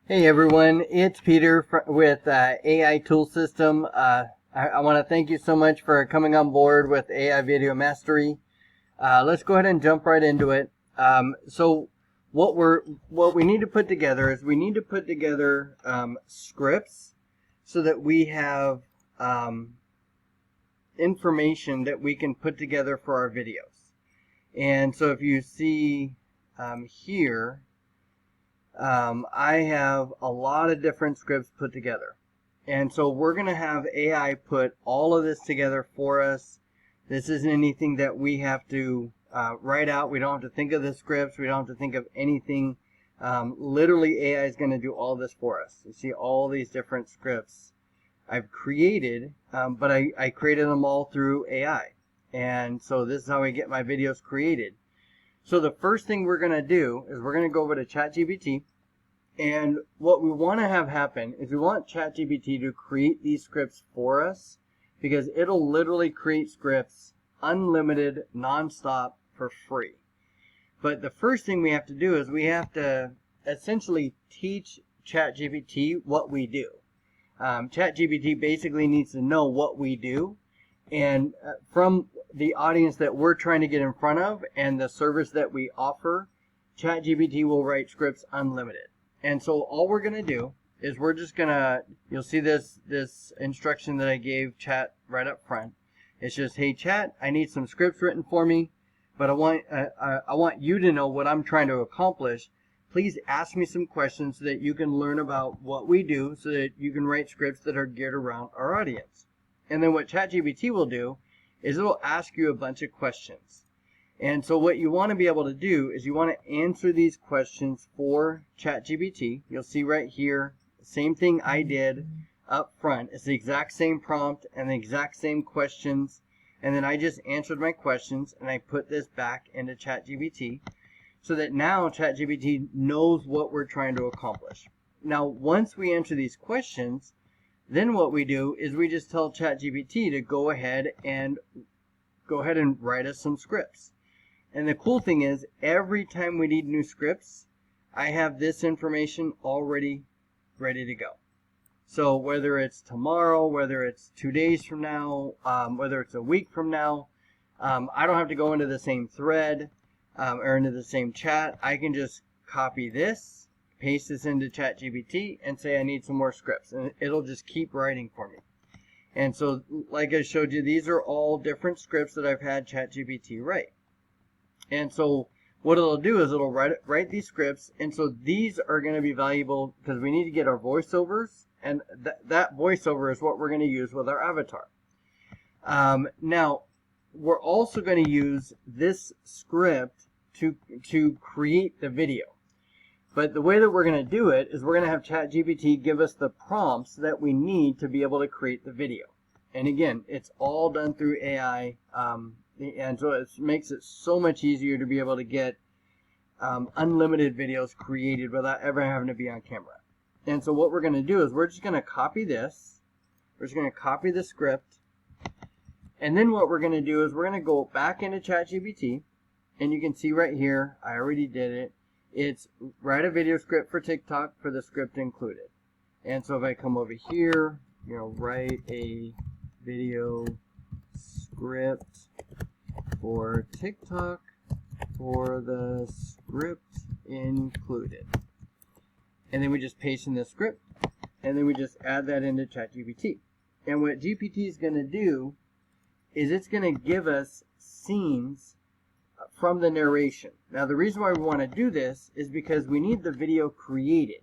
Hey everyone, it's Peter with AI Tool System. I want to thank you so much for coming on board with AI Video Mastery. Let's go ahead and jump right into it. So what we need to put together is we need to put together scripts so that we have information that we can put together for our videos. And so if you see here, I have a lot of different scripts put together. And so we're going to have AI put all of this together for us. This isn't anything that we have to write out. We don't have to think of the scripts. We don't have to think of anything. Literally, AI is going to do all this for us. You see all these different scripts I've created, but I created them all through AI. And so this is how I get my videos created. So the first thing we're going to do is we're going to go over to ChatGPT, and what we want to have happen is we want ChatGPT to create these scripts for us, because it'll literally create scripts unlimited, nonstop, for free. But the first thing we have to do is we have to essentially teach ChatGPT what we do. ChatGPT basically needs to know what we do, and from the audience that we're trying to get in front of and the service that we offer, ChatGPT will write scripts unlimited. And so all we're going to do is we're just going to, you'll see this instruction that I gave Chat right up front. It's just, hey Chat, I need some scripts written for me, but I want you to know what I'm trying to accomplish. Please ask me some questions so that you can learn about what we do, so that you can write scripts that are geared around our audience. And then what ChatGPT will do is it'll ask you a bunch of questions. And so what you want to be able to do is you want to answer these questions for ChatGPT. You'll see right here, same thing I did up front. It's the exact same prompt and the exact same questions. And then I just answered my questions and I put this back into ChatGPT so that now ChatGPT knows what we're trying to accomplish. Now, once we answer these questions, then what we do is we just tell ChatGPT to go ahead and write us some scripts. And the cool thing is, every time we need new scripts, I have this information already ready to go. So whether it's tomorrow, whether it's 2 days from now, whether it's a week from now, I don't have to go into the same thread or into the same chat. I can just copy this, paste this into ChatGPT, and say I need some more scripts, and it'll just keep writing for me. And so, like I showed you, these are all different scripts that I've had ChatGPT write. And so what it'll do is it'll write these scripts, and so these are going to be valuable because we need to get our voiceovers, and that voiceover is what we're going to use with our avatar. Now, we're also going to use this script to create the video. But the way that we're going to do it is we're going to have ChatGPT give us the prompts that we need to be able to create the video. And again, it's all done through AI, and so it makes it so much easier to be able to get unlimited videos created without ever having to be on camera. And so what we're going to do is we're just going to copy this. We're just going to copy the script. And then what we're going to do is we're going to go back into ChatGPT. And you can see right here, I already did it. It's write a video script for TikTok for the script included. And so if I come over here, write a video script for TikTok for the script included. And then we just paste in the script, and then we just add that into ChatGPT. And what GPT is going to do is it's going to give us scenes from the narration. Now, the reason why we want to do this is because we need the video created.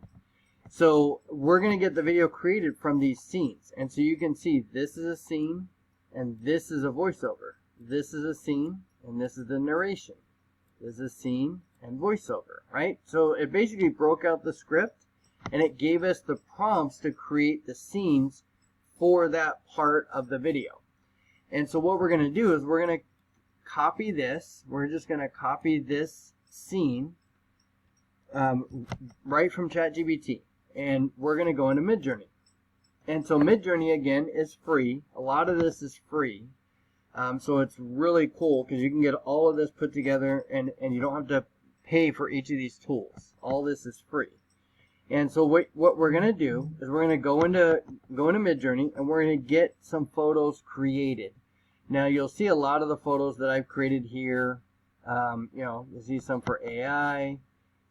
So we're going to get the video created from these scenes. And so you can see this is a scene and this is a voiceover. This is a scene and this is the narration. This is a scene and voiceover, right? So it basically broke out the script and it gave us the prompts to create the scenes for that part of the video. And so what we're going to do is we're going to copy this. We're just going to copy this scene right from ChatGPT. And we're going to go into Midjourney. And so Midjourney, again, is free. A lot of this is free. So it's really cool because you can get all of this put together and you don't have to pay for each of these tools. All this is free. And so what we're going to do is we're going to go into Midjourney, and we're going to get some photos created. Now you'll see a lot of the photos that I've created here. You know, you'll see some for AI.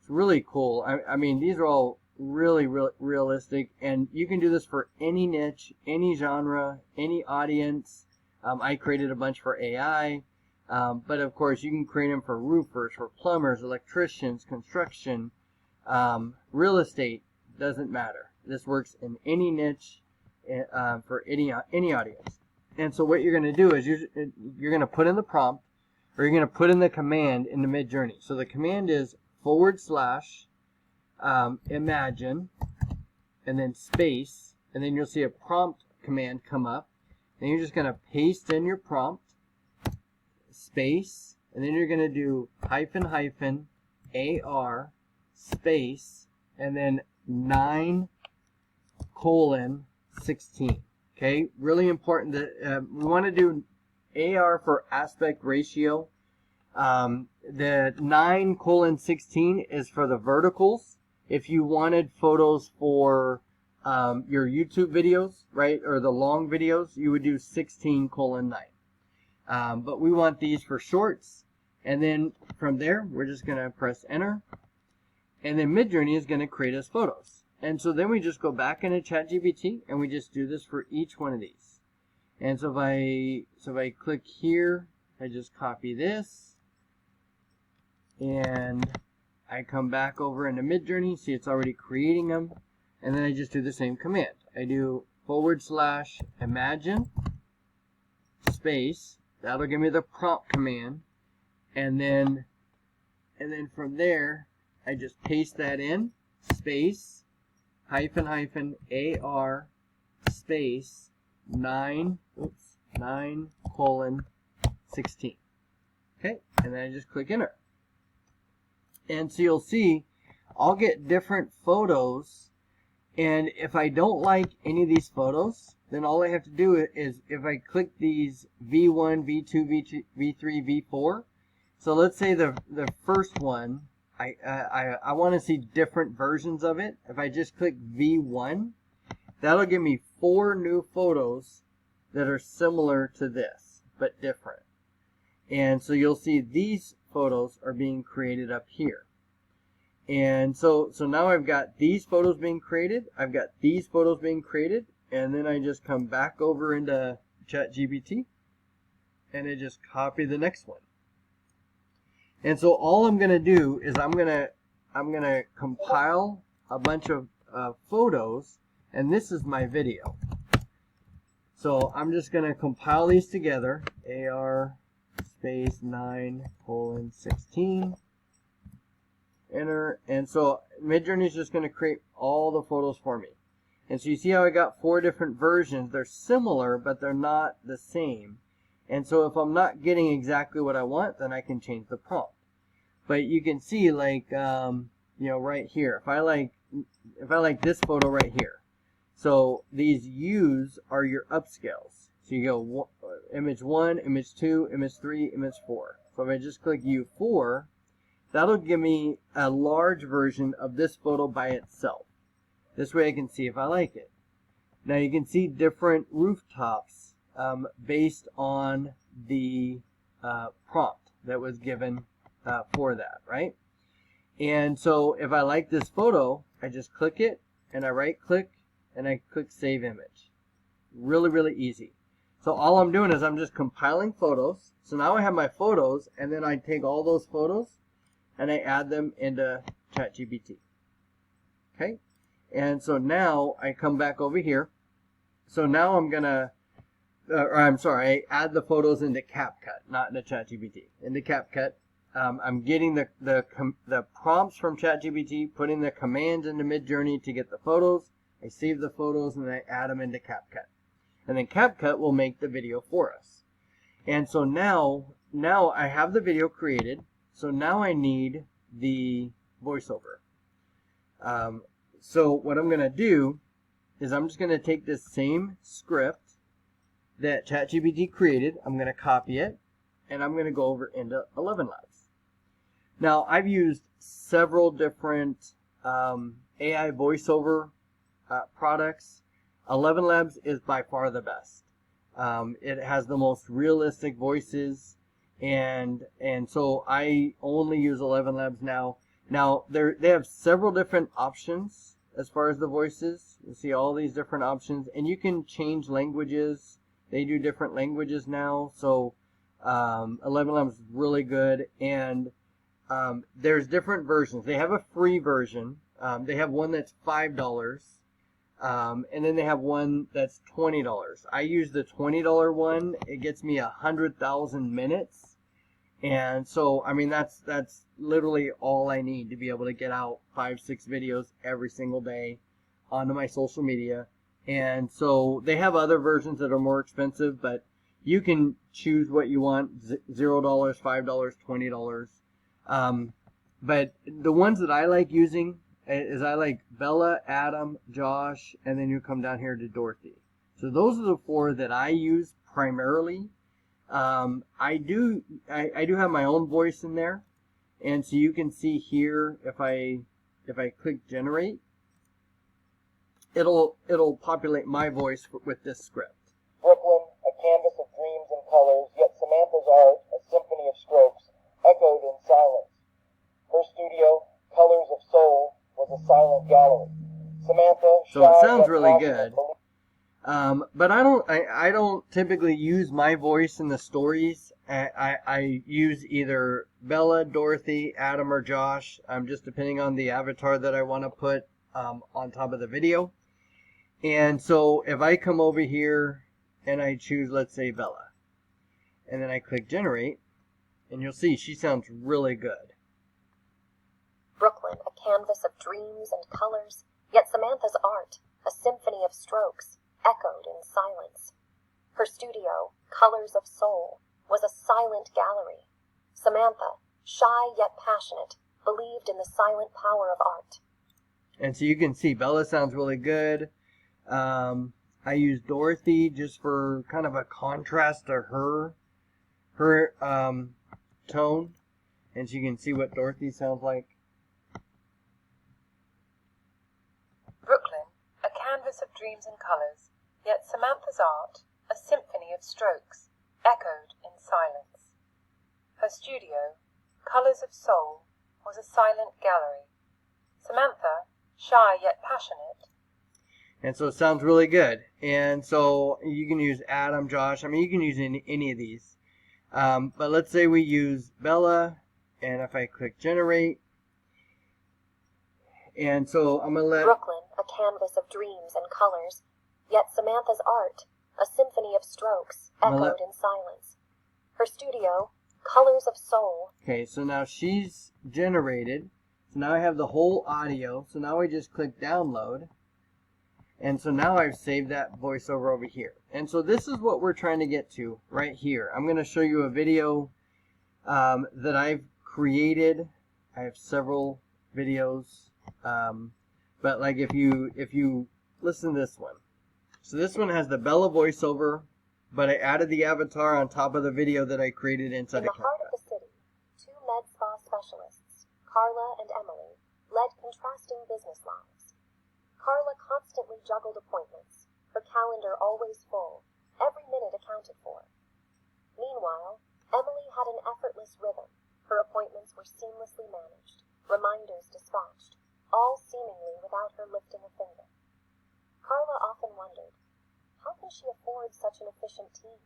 It's really cool. I mean, these are all really realistic, and you can do this for any niche, any genre, any audience. I created a bunch for AI, but of course you can create them for roofers, for plumbers, electricians, construction, real estate. Doesn't matter. This works in any niche, for any audience. And so what you're going to do is you're going to put in the prompt, or you're going to put in the command in the Midjourney. So the command is / imagine, and then space, and then you'll see a prompt command come up, and you're just going to paste in your prompt, space, and then you're going to do -AR space, and then 9:16. Okay, really important that we want to do AR for aspect ratio. The 9:16 is for the verticals. If you wanted photos for your YouTube videos, right, or the long videos, you would do 16:9. But we want these for shorts, and then from there we're just going to press enter, and then Midjourney is going to create us photos. And so then we just go back into ChatGPT, and we just do this for each one of these. And so if I click here, I just copy this, and I come back over into Midjourney. See, it's already creating them, and then I just do the same command. I do / imagine space. That'll give me the prompt command, and then from there I just paste that in, space -AR space 9:16. Okay, and then I just click enter. And so you'll see I'll get different photos, and if I don't like any of these photos, then all I have to do is, if I click these V1, V2, V3, V4, so let's say the first one, I want to see different versions of it. If I just click V1, that'll give me 4 new photos that are similar to this, but different. And so you'll see these photos are being created up here. And so now I've got these photos being created, I've got these photos being created, and then I just come back over into ChatGPT, and I just copy the next one. And so all I'm going to do is I'm going to compile a bunch of photos, and this is my video. So I'm just going to compile these together, AR space 9:16, enter, and so Midjourney is just going to create all the photos for me. And so you see how I got 4 different versions. They're similar, but they're not the same. And so if I'm not getting exactly what I want, then I can change the prompt. But you can see, like, you know, right here, if I like this photo right here. So these U's are your upscales. So you go image 1, image 2, image 3, image 4. So if I just click U4, that'll give me a large version of this photo by itself. This way I can see if I like it. Now you can see different rooftops based on the prompt that was given for that, right? And so if I like this photo, I just click it, and I right click, and I click Save Image. Really easy. So all I'm doing is I'm just compiling photos. So now I have my photos, and then I take all those photos and I add them into ChatGPT. Okay? And so now I come back over here. So now I'm gonna, I add the photos into CapCut, not into ChatGPT. Into CapCut, I'm getting the prompts from ChatGPT, putting the commands into Midjourney to get the photos. I save the photos and I add them into CapCut. And then CapCut will make the video for us. And so now I have the video created. So now I need the voiceover. So what I'm going to do is I'm just going to take this same script that ChatGPT created. I'm going to copy it, and I'm going to go over into 11 Labs. Now, I've used several different AI voiceover products, 11 Labs is by far the best. It has the most realistic voices, and so I only use 11 Labs now. Now they have several different options as far as the voices. You see all these different options, and you can change languages. They do different languages now, so 11 Labs is really good. And there's different versions. They have a free version. They have one that's $5. And then they have one that's $20. I use the $20 one. It gets me 100,000 minutes. And so, I mean, that's literally all I need to be able to get out 5-6 videos every single day onto my social media. And so they have other versions that are more expensive, but you can choose what you want, $0, $5, $20. But the ones that I like using is I like Bella, Adam, Josh, and then you come down here to Dorothy. So those are the 4 that I use primarily. I do have my own voice in there, and so you can see here if I click generate, it'll populate my voice with this script. Brooklyn, a canvas of dreams and colors, yet Samantha's art, a symphony of strokes, echoed in silence. Her studio, Colors of Soul, was a silent gallery. Samantha, so it sounds really good. But I don't typically use my voice in the stories. I use either Bella, Dorothy, Adam, or Josh. Just depending on the avatar that I want to put on top of the video. And so if I come over here and I choose, let's say, Bella, and then I click generate, and you'll see she sounds really good. Brooklyn, a canvas of dreams and colors, yet Samantha's art, a symphony of strokes, echoed in silence. Her studio, Colors of Soul, was a silent gallery. Samantha, shy yet passionate, believed in the silent power of art. And so you can see Bella sounds really good. I use Dorothy just for kind of a contrast to her tone. And so you can see what Dorothy sounds like. Brooklyn, a canvas of dreams and colors, yet Samantha's art, a symphony of strokes, echoed in silence. Her studio, Colors of Soul, was a silent gallery. Samantha, shy yet passionate. And so it sounds really good. And so you can use Adam, Josh. I mean, you can use any of these. But let's say we use Bella, and if I click generate, and so I'm going to let... Brooklyn, a canvas of dreams and colors, yet Samantha's art, a symphony of strokes, echoed in silence. Her studio, Colors of Soul. Okay, so now she's generated. So now I have the whole audio. So now I just click download. And so now I've saved that voiceover over here. And so this is what we're trying to get to right here. I'm going to show you a video that I've created. I have several videos. But like if you listen to this one. So this one has the Bella voiceover, but I added the avatar on top of the video that I created inside In the heart of the city, 2 med spa specialists, Carla and Emily, led contrasting business lives. Carla constantly juggled appointments, her calendar always full, every minute accounted for. Meanwhile, Emily had an effortless rhythm. Her appointments were seamlessly managed, reminders dispatched, all seemingly without her lifting a finger. Carla often wondered, how can she afford such an efficient team?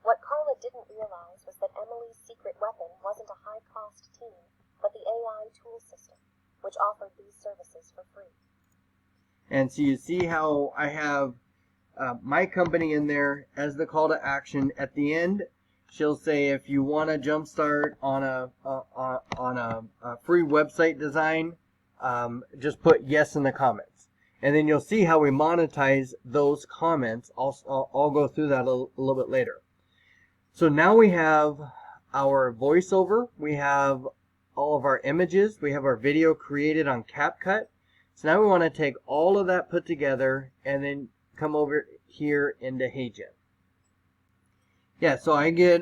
What Carla didn't realize was that Emily's secret weapon wasn't a high-cost team, but the AI tool system, which offered these services for free. And so you see how I have my company in there as the call to action. At the end, she'll say if you want to jumpstart on a free website design, just put yes in the comments. And then you'll see how we monetize those comments. I'll go through that a little bit later. So now we have our voiceover. We have all of our images. We have our video created on CapCut. So now we want to take all of that put together and then come over here into HeyGen. Yeah, so I get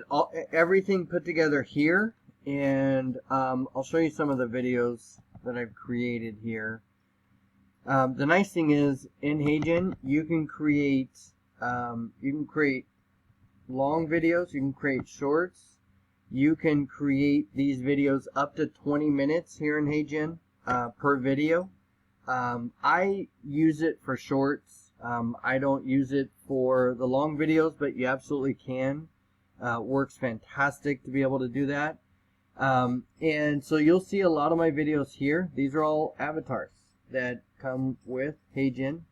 everything put together here. And I'll show you some of the videos that I've created here. The nice thing is in HeyGen you can create long videos, you can create shorts, you can create these videos up to 20 minutes here in HeyGen per video. I use it for shorts. I don't use it for the long videos, but you absolutely can. Works fantastic to be able to do that. And so you'll see a lot of my videos here. These are all avatars that come with HeyGen,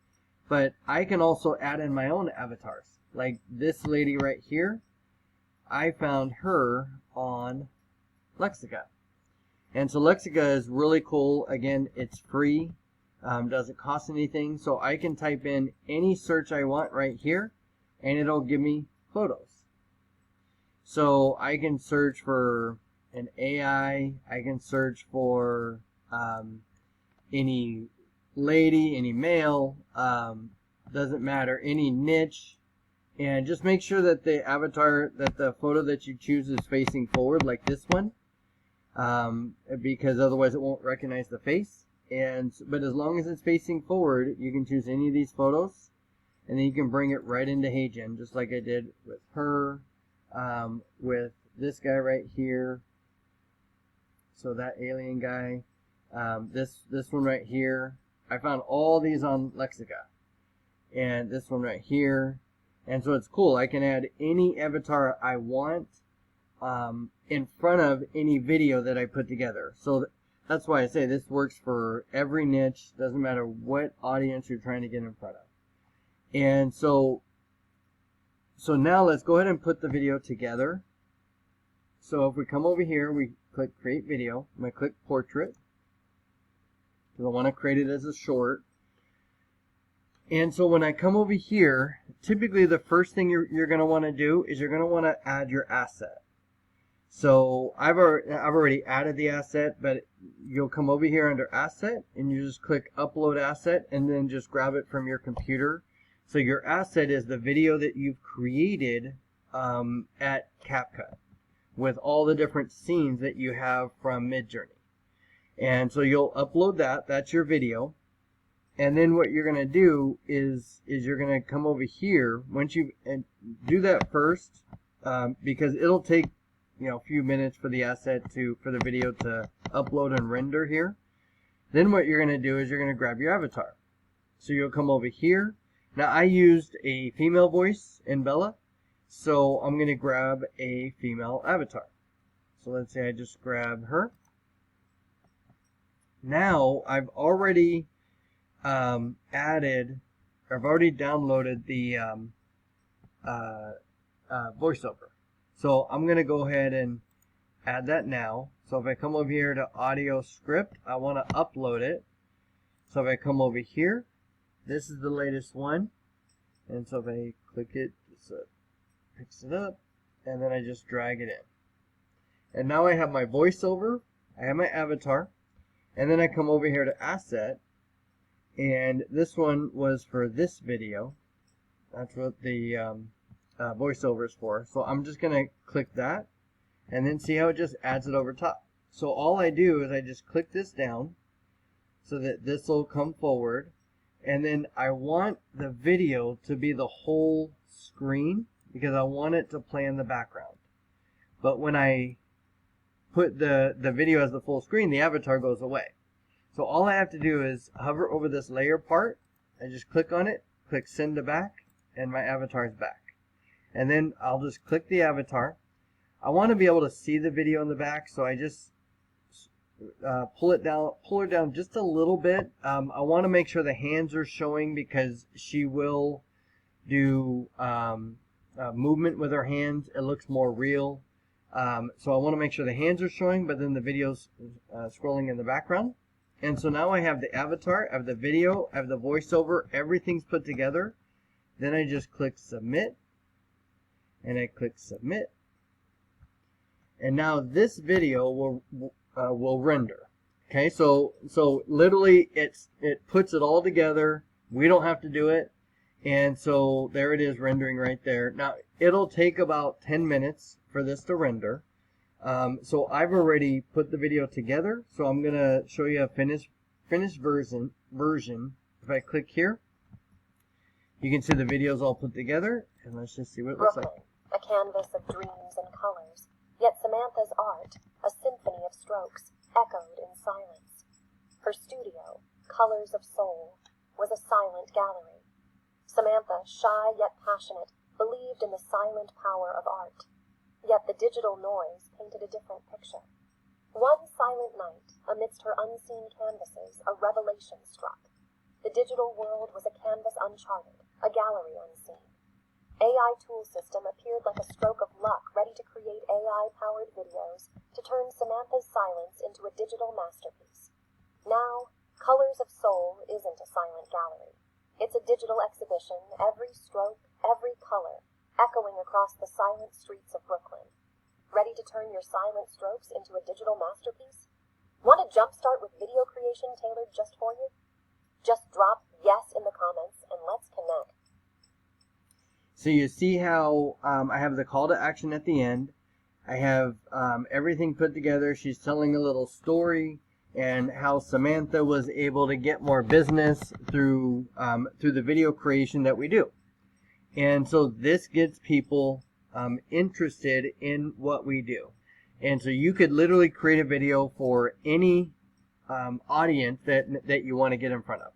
but I can also add in my own avatars. Like this lady right here, I found her on Lexica. And so Lexica is really cool. Again, it's free. Doesn't cost anything. So I can type in any search I want right here, and it'll give me photos. So I can search for an AI. I can search for any lady, any male, doesn't matter, any niche. And just make sure that the avatar, that the photo that you choose is facing forward, like this one, because otherwise it won't recognize the face. But as long as it's facing forward, you can choose any of these photos, and then you can bring it right into HeyGen, just like I did with her, with this guy right here. So that alien guy, this one right here. I found all these on Lexica, and this one right here. And so it's cool. I can add any avatar I want in front of any video that I put together. So that's why I say this works for every niche. Doesn't matter what audience you're trying to get in front of. And so now let's go ahead and put the video together. So if we come over here, we click Create Video. I'm going to click Portrait, because I want to create it as a short. And so when I come over here, typically the first thing you're going to want to do is you're going to want to add your asset. So I've already added the asset, but you'll come over here under Asset, and you just click Upload Asset, and then just grab it from your computer. So your asset is the video that you've created at CapCut, with all the different scenes that you have from Midjourney. And so you'll upload that. That's your video. And then what you're going to do is you're going to come over here. Once you do that first, because it'll take a few minutes for the for the video to upload and render here. Then what you're going to do is you're going to grab your avatar. So you'll come over here. Now I used a female voice in Bella, so I'm going to grab a female avatar. So let's say I just grab her. Now I've already downloaded the voiceover. So I'm going to go ahead and add that now. So if I come over here to audio script, I want to upload it. So if I come over here, this is the latest one. And so if I click it, it picks it up, and then I just drag it in. And now I have my voiceover, I have my avatar, and then I come over here to Asset, and this one was for this video. That's what the voiceover is for. So I'm just going to click that, and then see how it just adds it over top. So all I do is I just click this down so that this will come forward, and then I want the video to be the whole screen because I want it to play in the background. But when I put the video as the full screen, the avatar goes away. So all I have to do is hover over this layer part. I just click on it, click send to back, and my avatar is back. And then I'll just click the avatar. I want to be able to see the video in the back, so I just pull her down just a little bit. I want to make sure the hands are showing because she will do movement with her hands. It looks more real. So I want to make sure the hands are showing, but then the video's scrolling in the background. And so now I have the avatar, I have the video, I have the voiceover, everything's put together. Then I just click submit, and I click submit. And now this video will render. Okay, so literally it puts it all together. We don't have to do it. And so there it is rendering right there. Now it'll take about 10 minutes for this to render. So I've already put the video together, so I'm going to show you a finished version. If I click here, you can see the videos all put together, and let's just see what it looks like. Brooklyn, a canvas of dreams and colors, yet Samantha's art, a symphony of strokes, echoed in silence. Her studio, Colors of Soul, was a silent gallery. Samantha, shy yet passionate, believed in the silent power of art. Yet the digital noise painted a different picture. One silent night, amidst her unseen canvases, a revelation struck. The digital world was a canvas uncharted, a gallery unseen. AI tool system appeared like a stroke of luck, ready to create AI-powered videos to turn Samantha's silence into a digital masterpiece. Now, Colors of Soul isn't a silent gallery. It's a digital exhibition, every stroke, every color, echoing across the silent streets of Brooklyn. Ready to turn your silent strokes into a digital masterpiece? Want to jumpstart with video creation tailored just for you? Just drop yes in the comments and let's connect. So you see how I have the call to action at the end. I have everything put together. She's telling a little story and how Samantha was able to get more business through the video creation that we do. And so this gets people interested in what we do. And so you could literally create a video for any audience that you want to get in front of.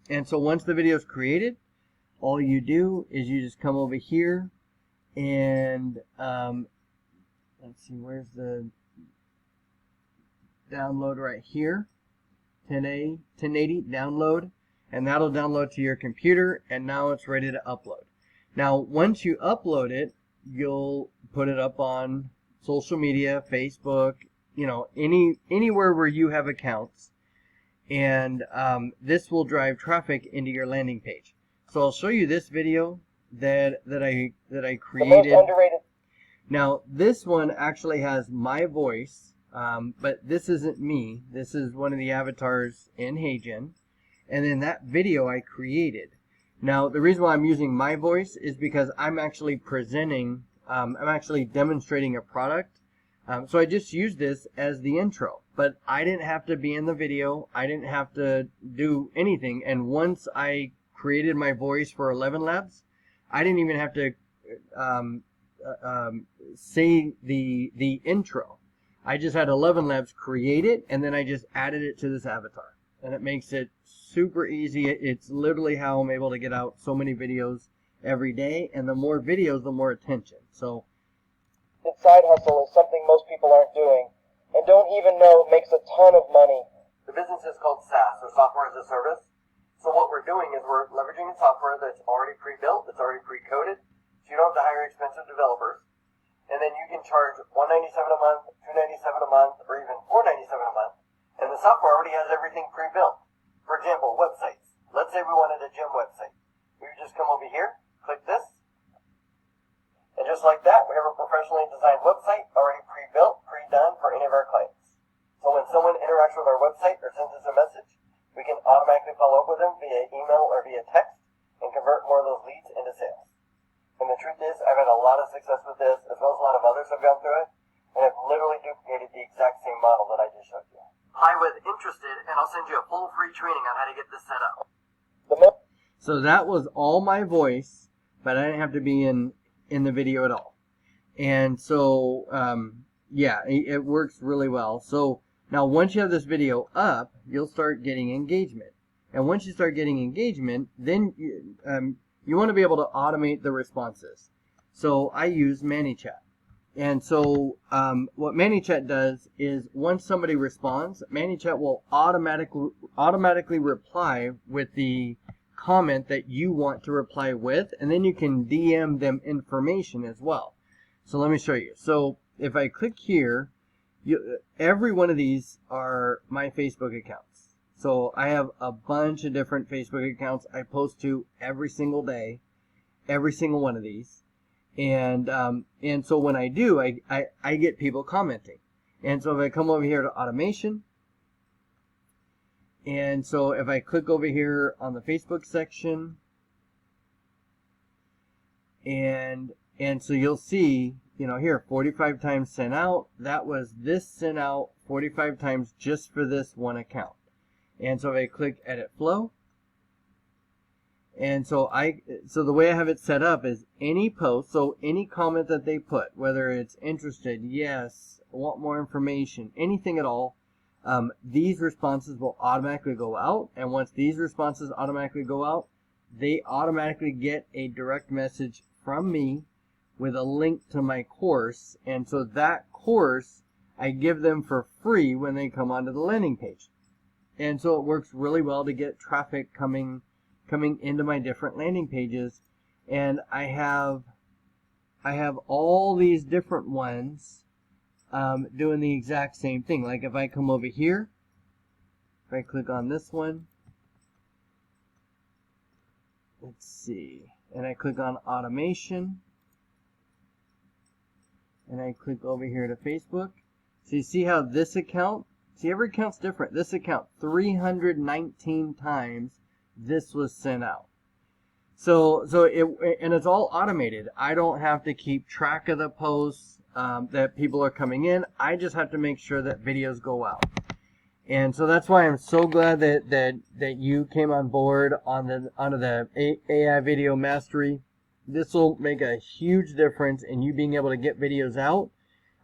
And so once the video is created, all you do is you just come over here and let's see, where's the download right here, 1080 download, and that'll download to your computer, and now it's ready to upload. Now once you upload it, you'll put it up on social media, Facebook, anywhere where you have accounts, and this will drive traffic into your landing page. So I'll show you this video that I created. The most underrated. Now this one actually has my voice, but this isn't me. This is one of the avatars in HeyGen, and then that video I created. Now the reason why I'm using my voice is because I'm actually presenting, I'm actually demonstrating a product. So I just used this as the intro, but I didn't have to be in the video. I didn't have to do anything. And once I created my voice for 11 Labs, I didn't even have to say the intro. I just had 11 Labs create it, and then I just added it to this avatar. And it makes it super easy. It's literally how I'm able to get out so many videos every day. And the more videos, the more attention. So Side hustle is something most people aren't doing and don't even know makes a ton of money. the business is called SaaS, or Software as a Service. So what we're doing is we're leveraging a software that's already pre-built, that's already pre-coded, so you don't have to hire expensive developers. And then you can charge $197 a month, $297 a month, or even $497 a month. And the software already has everything pre-built. For example, websites. Let's say we wanted a gym website. We would just come over here, click this, and just like that, we have a professionally designed website already pre-built, pre-done for any of our clients. So when someone interacts with our website or sends us a message, we can automatically follow up with them via email or via text and convert more of those leads into sales. And the truth is, I've had a lot of success with this, as well as a lot of others have gone through it, and I've literally duplicated the exact same model that I just showed you. Hi with interested, and I'll send you a full free training on how to get this set up. So that was all my voice, but I didn't have to be in the video at all. And so, yeah, it works really well. So now once you have this video up, you'll start getting engagement. And once you start getting engagement, then you want to be able to automate the responses. So I use ManyChat. And so what ManyChat does is once somebody responds, ManyChat will automatically reply with the comment that you want to reply with, and then you can DM them information as well. So let me show you. So if I click here, every one of these are my Facebook accounts. So I have a bunch of different Facebook accounts I post to every single day, every single one of these. And so when I do, I get people commenting. And so if I come over here to automation, and so if I click over here on the Facebook section, and so you'll see here, 45 times sent out. That was this sent out 45 times just for this one account. And so if I click edit flow, and so the way I have it set up is any post, so any comment that they put, whether it's interested, yes, want more information, anything at all, these responses will automatically go out. And once these responses automatically go out, they automatically get a direct message from me with a link to my course. And so that course I give them for free when they come onto the landing page. And so it works really well to get traffic coming into my different landing pages. And I have all these different ones doing the exact same thing. Like if I come over here, if I click on this one, let's see, and I click on automation, and I click over here to Facebook. So you see how this account, see every account's different. This account, 319 times this was sent out. So it's all automated. I don't have to keep track of the posts that people are coming in. I just have to make sure that videos go out. And so that's why I'm so glad that you came on board onto the AI Video Mastery. This will make a huge difference in you being able to get videos out.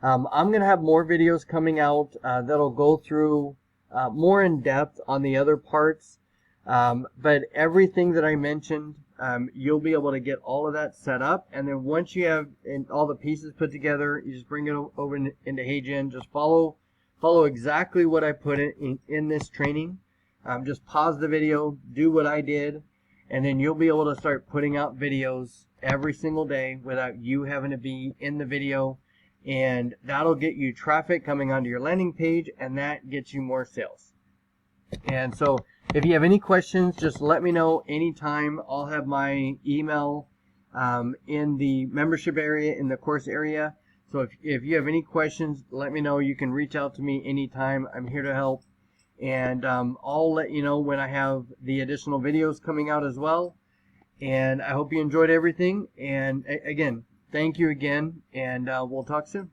I'm going to have more videos coming out that'll go through more in depth on the other parts. But everything that I mentioned, you'll be able to get all of that set up. And then once you have all the pieces put together, you just bring it over into HeyGen. Just follow exactly what I put in this training. Just pause the video, do what I did, and then you'll be able to start putting out videos every single day without you having to be in the video. And that'll get you traffic coming onto your landing page, and that gets you more sales. And so if you have any questions, just let me know anytime. I'll have my email in the membership area, in the course area. So if you have any questions, let me know. You can reach out to me anytime. I'm here to help. And I'll let you know when I have the additional videos coming out as well. And I hope you enjoyed everything. And again, thank you again, and we'll talk soon.